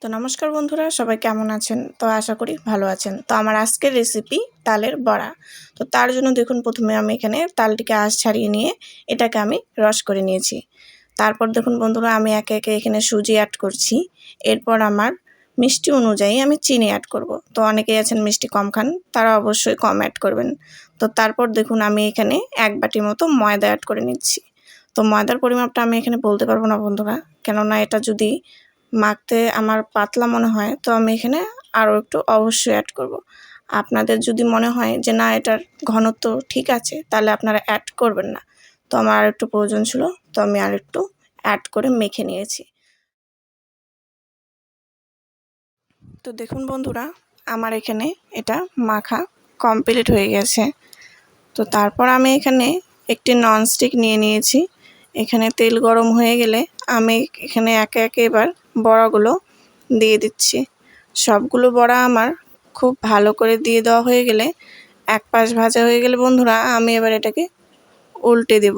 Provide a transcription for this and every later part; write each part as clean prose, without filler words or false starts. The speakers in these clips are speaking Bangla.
তো নমস্কার বন্ধুরা, সবাই কেমন আছেন? তো আশা করি ভালো আছেন। তো আমার আজকের রেসিপি তালের বড়া। তো তার জন্য দেখুন প্রথমে আমি এখানে তালটিকে আঁশ ছাড়িয়ে নিয়ে এটাকে আমি রস করে নিয়েছি। তারপর দেখুন বন্ধুরা আমি একে একে এখানে সুজি অ্যাড করছি। এরপর আমার মিষ্টি অনুযায়ী আমি চিনি অ্যাড করব। তো অনেকেই আছেন মিষ্টি কম খান, তারা অবশ্যই কম অ্যাড করবেন। তো তারপর দেখুন আমি এখানে 1 বাটি মতো ময়দা অ্যাড করে নিচ্ছি। তো ময়দার পরিমাপটা আমি এখানে বলতে পারবো না বন্ধুরা, কেননা এটা যদি মাখতে আমার পাতলা মনে হয় তো আমি এখানে আরও একটু অবশ্যই অ্যাড করব। আপনাদের যদি মনে হয় যে না এটার ঘনত্ব ঠিক আছে তাহলে আপনারা অ্যাড করবেন না। তো আমার আরেকটু প্রয়োজন ছিল, তো আমি আরেকটু অ্যাড করে মেখে নিয়েছি। তো দেখুন বন্ধুরা আমার এখানে এটা মাখা কমপ্লিট হয়ে গেছে। তো তারপর আমি এখানে একটি ননস্টিক নিয়ে নিয়েছি। এখানে তেল গরম হয়ে গেলে আমি এখানে একে একে এবার বড়াগুলো দিয়ে দিচ্ছি। সবগুলো বড়া আমার খুব ভালো করে দিয়ে দেওয়া হয়ে গেলে, এক পাশ ভাজা হয়ে গেলে বন্ধুরা আমি এবার এটাকে উল্টে দেব।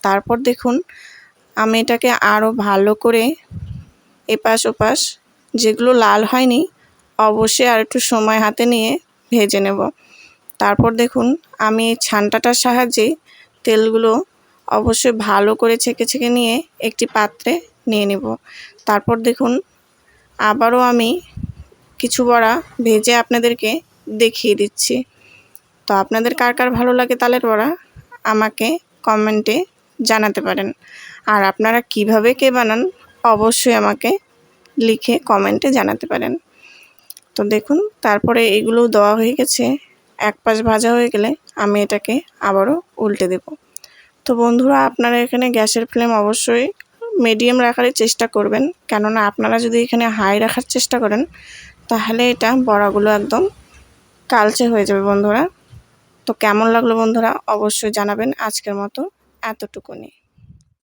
তারপর দেখুন আমি এটাকে আরও ভালো করে এপাশ ওপাশ যেগুলো লাল হয়নি অবশ্যই আর একটু সময় হাতে নিয়ে ভেজে নেব। তারপর দেখুন আমি ছান্টাটার সাহায্যে তেলগুলো অবশ্যই ভালো করে ছেঁকে ছেঁকে নিয়ে একটি পাত্রে নিয়ে নেব। তারপর দেখুন আবারও আমি কিছু বড়া ভেজে আপনাদেরকে দেখিয়ে দিচ্ছি। তো আপনাদের কার কার ভালো লাগে তালের বড়া আমাকে কমেন্টে জানাতে পারেন। আর আপনারা কিভাবে কে বানান অবশ্যই আমাকে লিখে কমেন্টে জানাতে পারেন। তো দেখুন তারপরে এগুলোও দেওয়া হয়ে গেছে। এক পাশ ভাজা হয়ে গেলে আমি এটাকে আবারও উল্টে দেব। তো বন্ধুরা আপনারা এখানে গ্যাসের ফ্লেম অবশ্যই মিডিয়াম রাখারই চেষ্টা করবেন, কেননা আপনারা যদি এখানে হাই রাখার চেষ্টা করেন তাহলে এটা বড়াগুলো একদম কালচে হয়ে যাবে বন্ধুরা। তো কেমন লাগলো বন্ধুরা অবশ্যই জানাবেন। আজকের মতো এতটুকুনি।